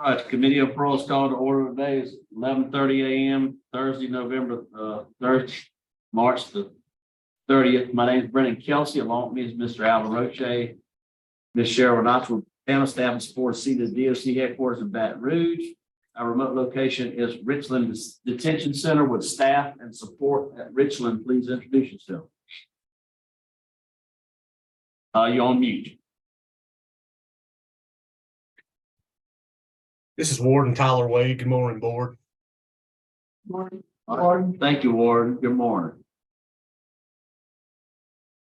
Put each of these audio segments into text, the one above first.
All right, the Committee of Parole is called to order today. Is 11:30 a.m. Thursday, November 3rd, March the 30th. My name is Brendan Kelsey. Along with me is Mr. Alvin Roche, Ms. Cheryl Knoxville, panel staff and support seated at DOC headquarters in Baton Rouge. Our remote location is Richland Detention Center with staff and support at Richland. Please introduce yourself. You're on mute. This is Warden Tyler Wade. Good morning, board. Morning. Warden. Thank you, Warden. Good morning.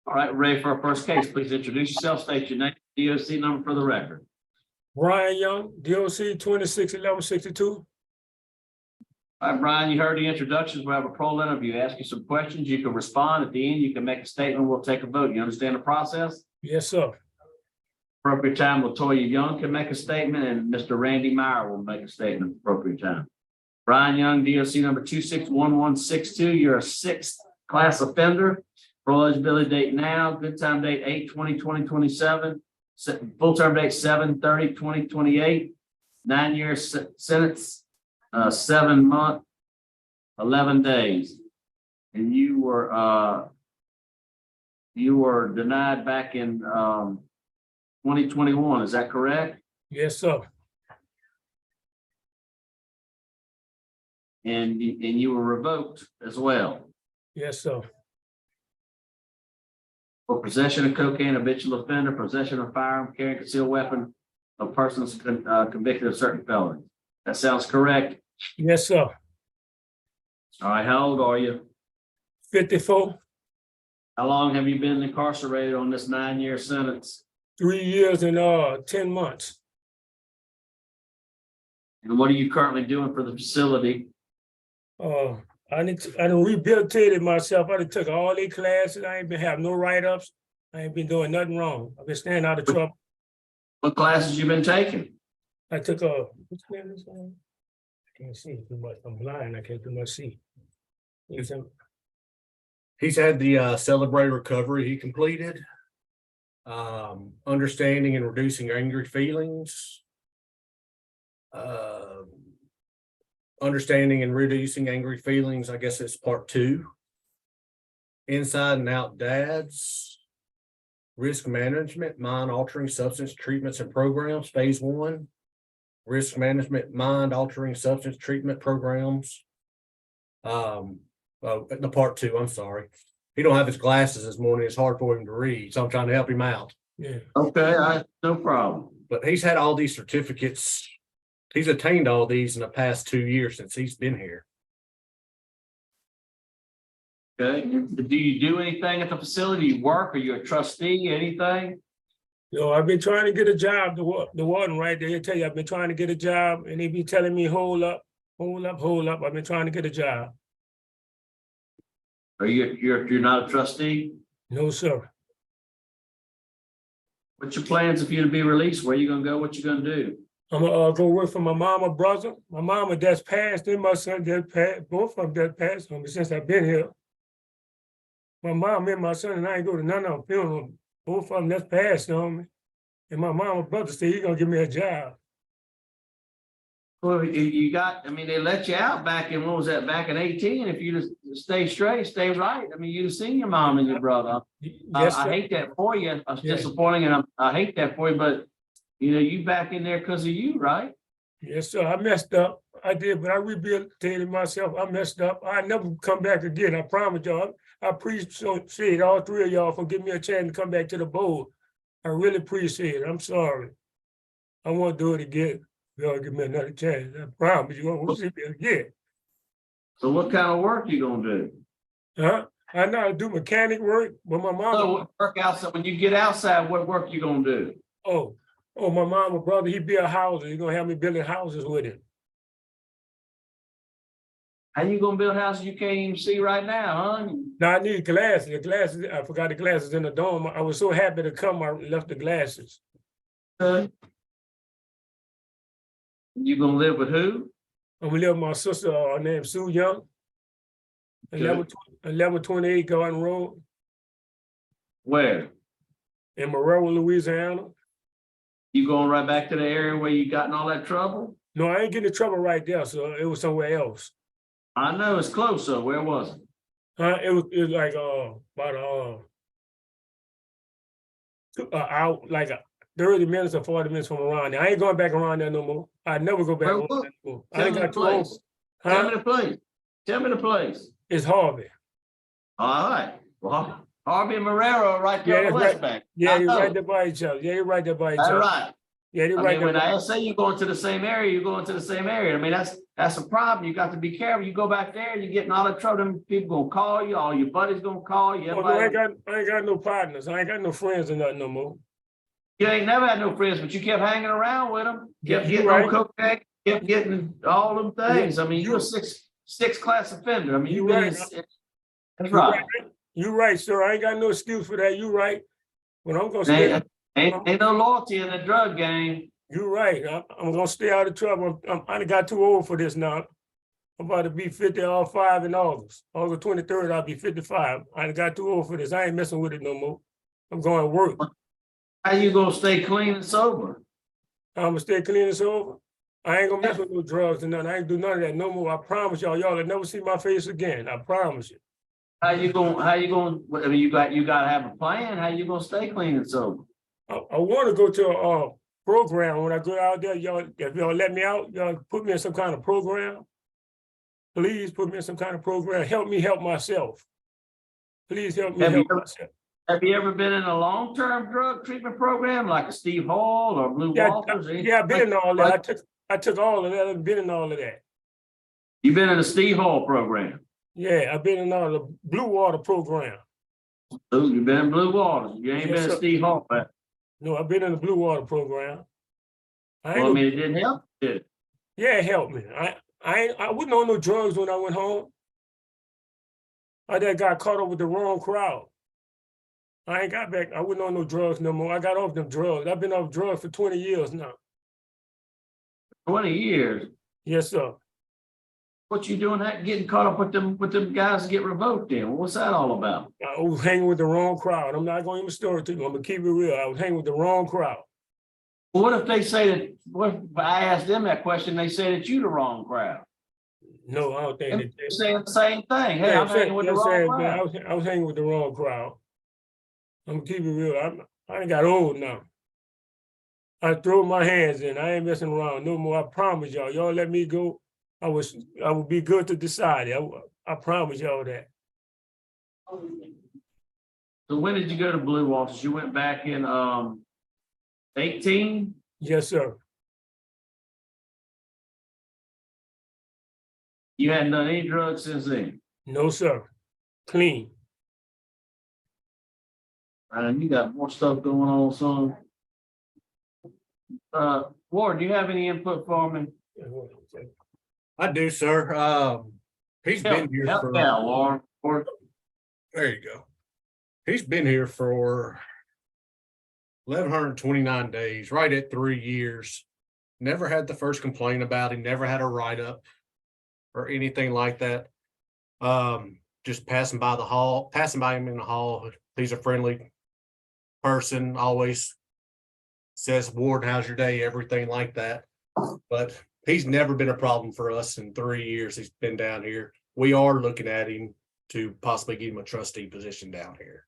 All right, ready for our first case. Please introduce yourself, state your name, DOC number for the record. Brian Young, DOC 261162. All right, Brian, you heard the introductions. We have a parole interview. Ask you some questions. You can respond. At the end, you can make a statement. We'll take a vote. You understand the process? Yes, sir. Appropriate time, Latoya Young can make a statement, and Mr. Randy Meyer will make a statement at appropriate time. Brian Young, DOC number 261162. You're a sixth class offender. Parole eligibility date now. Good time date 8/20/2027. Full term date 7/30/2028. 9 years sentence, 7 month, 11 days. And you were denied back in 2021. Is that correct? Yes, sir. And you were revoked as well Yes, sir. for possession of cocaine, habitual offender, possession of firearm, carrying concealed weapon of persons convicted of certain felonies. That sounds correct. Yes, sir. All right, how old are you? 54, How long have you been incarcerated on this 9-year sentence? 3 years and 10 months. And what are you currently doing for the facility? I done rehabilitated myself. I done took all these classes. I ain't been having no write-ups. I ain't been doing nothing wrong. I've been staying out of trouble. What classes you been taking? I took what's the name of this one? I can't see too much. I'm blind. I can't too much see. He's had the Celebrate Recovery he completed. Understanding and reducing angry feelings. Understanding and reducing angry feelings, I guess it's part 2. Inside and Out Dads. Risk management, mind altering substance treatments and programs, phase 1. Risk management, mind altering substance treatment programs. The part 2, I'm sorry. He don't have his glasses this morning. It's hard for him to read, so I'm trying to help him out. Yeah. Okay, no problem. But he's had all these certificates. He's attained all these in the past 2 years since he's been here. Okay, do you do anything at the facility? You work? Are you a trustee, anything? Yo, I've been trying to get a job. The warden right there, he'll tell you, I've been trying to get a job, and he be telling me, hold up, hold up, hold up. I've been trying to get a job. Are you're not a trustee? No, sir. What's your plans if you're to be released? Where you gonna go? What you gonna do? I'm gonna go work for my mama, brother. My mama that's passed, and my son that passed, both of them that passed on me since I've been here. My mom and my son and I ain't go to none of them funerals. Both of them that's passed on me. And my mama, brother said he's gonna give me a job. Well, you got, I mean, they let you out back in, what was that, back in 18? If you just stay straight, stay right. I mean, you'd have seen your mom and your brother. Yes, I sir. hate that for you. It's Yeah. disappointing, and I hate that for you, but you know, you back in there because of you, right? Yes, sir. I messed up. I did, but I rehabilitated myself. I messed up. I never come back again. I promise y'all. I appreciate all 3 of y'all for giving me a chance to come back to the board. I really appreciate it. I'm sorry. I won't do it again. Y'all give me another chance. I promise you won't see me again. So what kind of work you gonna do? Huh? I know how to do mechanic work, but my mama. So what work outside, when you get outside, what work you gonna do? Oh, my mama, brother, he build houses. He's gonna have me building houses with him. How you gonna build houses you can't even see right now, huh? Now I need glasses. The glasses, I forgot the glasses in the dorm. I was so happy to come, I left the glasses. You gonna live with who? I'm gonna live with my sister, her name Sue Young. Okay. 1128 Garden Road Where? in Monroe, Louisiana. You going right back to the area where you got in all that trouble? No, I ain't getting in trouble right there, so it was somewhere else. I know it's close, so where was it? It was like about out like 30 minutes or 40 minutes from around there. I ain't going back around there no more. I never go back Where around was there no more. I Tell ain't me the got too old. place. Tell me Huh? the place. Tell me the place. It's Harvey. All right. Well, Harvey and Marrero are right there Yeah, on the that's West right. Bank. Yeah, I you're right know. there by each other. Yeah, you're right there by each That's other. right. Yeah, they're I right mean, there. when I say you're going to the same area, you're going to the same area. I mean, that's a problem. You got to be careful. You go back there, you're getting all the trouble. Them people gonna call you. All your buddies gonna call you. Oh, no, I Everybody. ain't got no partners. I ain't got no friends or nothing no more. You ain't never had no friends, but you kept hanging around with them. Yeah, Kept you getting on right. cocaine. Kept getting all them Yeah, things. I mean, you're a six class offender. I mean, you you've been. right. That's You right. right. You right, sir. I ain't got no excuse for that. You right. But I'm gonna stay. Ain't no loyalty in the drug game. You right. I'm gonna stay out of trouble. I done got too old for this now. I'm about to be 55 in August. August 23rd, I'll be 55. I done got too old for this. I ain't messing with it no more. I'm going to work. How you gonna stay clean and sober? I'm gonna stay clean and sober. I ain't gonna mess with no drugs and nothing. I ain't do none of that no more. I promise y'all. Y'all will never see my face again. I promise you. How you gonna? I mean, you got to have a plan. How you gonna stay clean and sober? I want to go to a program. When I go out there, y'all, if y'all let me out, y'all put me in some kind of program. Please put me in some kind of program. Help me help myself. Please help me help myself. Have you ever been in a long-term drug treatment program like a Steve Hall or Blue Yeah, Walters? yeah, I've been in all that. I took all of that. I've been in all of that. You've been in a Steve Hall program. Yeah, I've been in all the Blue Water program. Oh, you've been in Blue Waters. You ain't Yes, been in sir. Steve Hall. No, I've been in the Blue Water program. Well, I mean, it didn't help. Did it? Yeah, it helped me. I wouldn't on no drugs when I went home. I just got caught up with the wrong crowd. I ain't got back. I wouldn't on no drugs no more. I got off them drugs. I've been off drugs for 20 years now. 20 years. Yes, sir. What you doing that getting caught up with them guys that get revoked in? What's that all about? I was hanging with the wrong crowd. I'm not going to even story to you. I'm gonna keep it real. I was hanging with the wrong crowd. Well, what if they say that? What if I asked them that question? They say that you the wrong crowd. No, I don't think They're that. saying the same thing. Hey, Yeah, I'm hanging with the wrong crowd. I was hanging with the wrong crowd. I'm gonna keep it real. I ain't got old now. I throw my hands in. I ain't messing around no more. I promise y'all. Y'all let me go. I would be good to decide. I promise y'all that. So when did you go to Blue Waters? You went back in 18? Yes, sir. You hadn't done any drugs since then? No, sir. Clean. And you got more stuff going on, son. Ward, do you have any input for me? I do, sir. He's been here Help for. me out, Ward. There you go. He's been here for 1,129 days, right at 3 years. Never had the first complaint about him, never had a write-up or anything like that. Just passing by him in the hall. He's a friendly person, always says, Ward, how's your day? Everything like that. But he's never been a problem for us in 3 years he's been down here. We are looking at him to possibly give him a trustee position down here.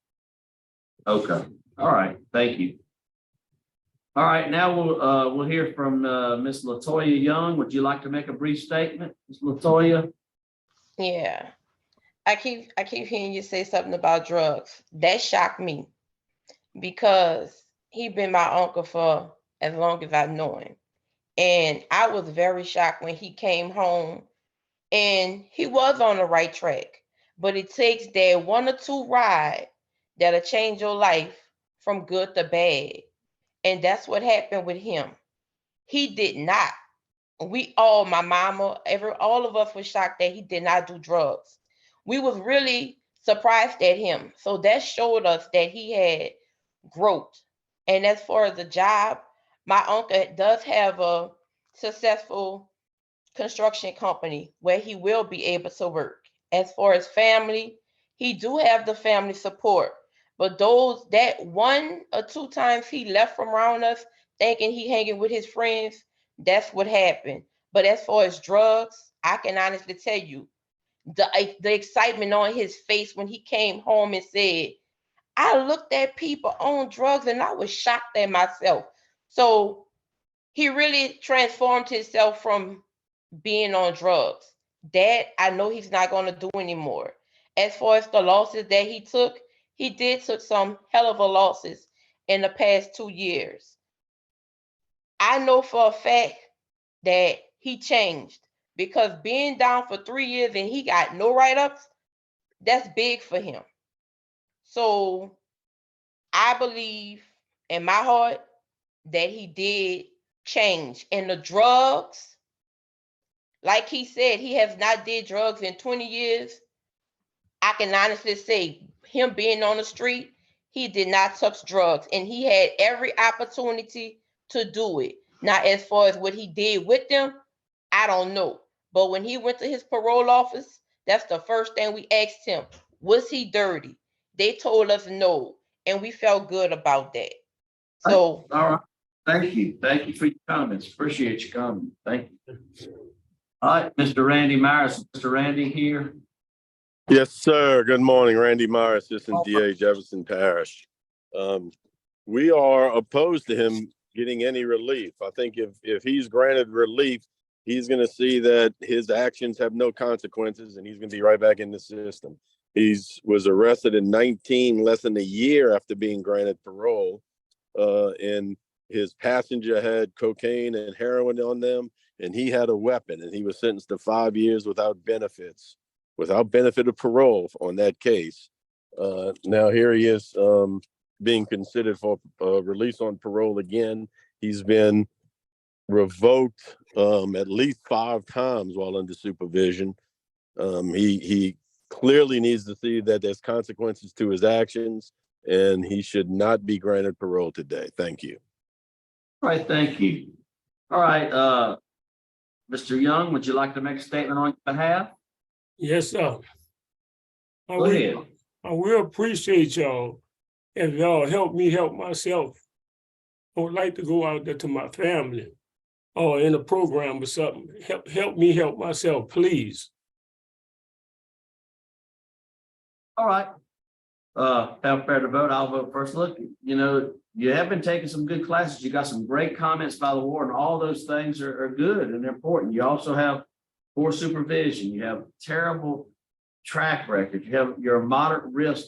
Okay. All right. Thank you. All right. Now we'll hear from Miss Latoya Young. Would you like to make a brief statement, Miss Latoya? Yeah. I keep hearing you say something about drugs. That shocked me because he been my uncle for as long as I've known him. And I was very shocked when he came home and he was on the right track. But it takes that 1 or 2 ride that'll change your life from good to bad. And that's what happened with him. He did not. My mama, all of us were shocked that he did not do drugs. We was really surprised at him. So that showed us that he had growth. And as far as the job, my uncle does have a successful construction company where he will be able to work. As far as family, he do have the family support. But that 1 or 2 times he left from around us thinking he hanging with his friends, that's what happened. But as far as drugs, I can honestly tell you, the excitement on his face when he came home and said, I looked at people on drugs and I was shocked at myself. So he really transformed himself from being on drugs. That I know he's not going to do anymore. As far as the losses that he did took some hell of a losses in the past 2 years. I know for a fact that he changed because being down for 3 years and he got no write-ups, that's big for him. So I believe in my heart that he did change. And the drugs, like he said, he has not did drugs in 20 years. I can honestly say him being on the street, he did not touch drugs and he had every opportunity to do it. Now, as far as what he did with them, I don't know. But when he went to his parole office, that's the first thing we asked him. Was he dirty? They told us no. And we felt good about that. So, All right. Thank you. Thank you for your comments. Appreciate your comment. Thank you. All right, Mr. Randy Myers. Mr. Randy here. Yes, sir. Good morning, Randy Meyer, Assistant DA, Jefferson Parish. We are opposed to him getting any relief. I think if he's granted relief, he's going to see that his actions have no consequences and he's going to be right back in the system. Was arrested in 19, less than a year after being granted parole. And his passenger had cocaine and heroin on them, and he had a weapon, and he was sentenced to 5 years without benefits. Without benefit of parole on that case. Now here he is being considered for release on parole again. He's been revoked at least 5 times while under supervision. He clearly needs to see that there's consequences to his actions, and he should not be granted parole today. Thank you. All right, thank you. All right, Mr. Young, would you like to make a statement on your behalf? Yes, sir. Go ahead. I will appreciate y'all if y'all help me help myself. I would like to go out there to my family or in a program or something. Help me help myself, please. All right. Felt fair to vote. I'll vote first. Look, you know, you have been taking some good classes. You got some great comments by the warden. All those things are good and important. You also have poor supervision. You have terrible track record. You're a moderate risk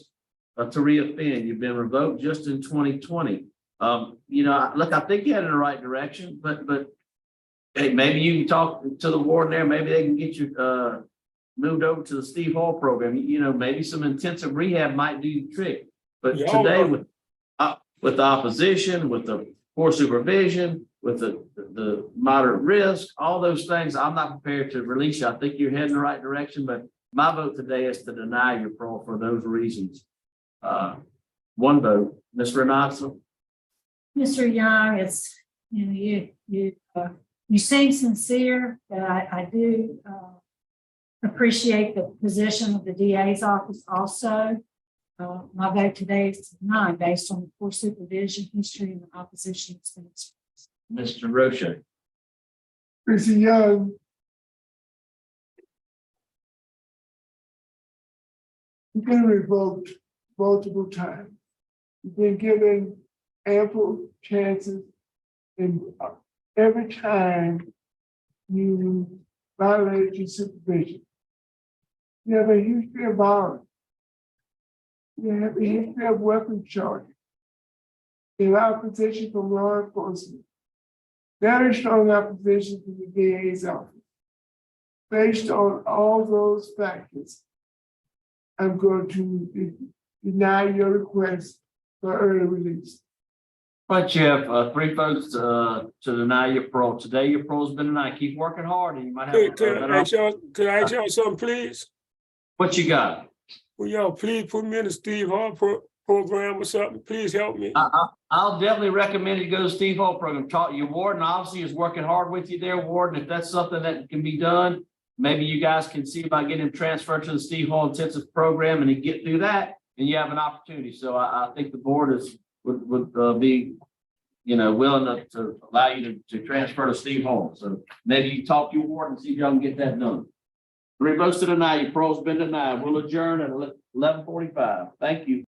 to reoffend. You've been revoked just in 2020. You know, look, I think you head in the right direction, but hey, maybe you can talk to the warden there. Maybe they can get you moved over to the Steve Hall program. You know, maybe some intensive rehab might do the trick. But today with the opposition, with the poor supervision, with the moderate risk, all those things, I'm not prepared to release you. I think you're heading in the right direction, but my vote today is to deny your parole for those reasons. One vote. Ms. Renata? Mr. Young, it's, you know, you seem sincere, but I do appreciate the position of the DA's office also. My vote today is to deny based on the poor supervision history and the opposition expense. Mr. Roche? Mr. Young, you've been revoked multiple times. You've been given ample chances, and every time you violate your supervision. You have a history of violence. You have a history of weapons charges. In opposition from law enforcement. Very strong opposition from the DA's office. Based on all those factors, I'm going to deny your request for early release. But you have 3 votes to deny your parole. Today, your parole's been denied. Keep working hard and you might have Could I ask y'all something, please? What you got? Will y'all please put me in the Steve Hall program or something? Please help me. I'll definitely recommend you go to Steve Hall program. Talk, your warden obviously is working hard with you there, warden. If that's something that can be done, maybe you guys can see about getting him transferred to the Steve Hall intensive program and he get through that and you have an opportunity. So I think the board would be willing to allow you to transfer to Steve Holmes. So maybe you talk to your ward and see if y'all can get that done. 3 votes to deny, your parole's been denied. We'll adjourn at 11:45. Thank you.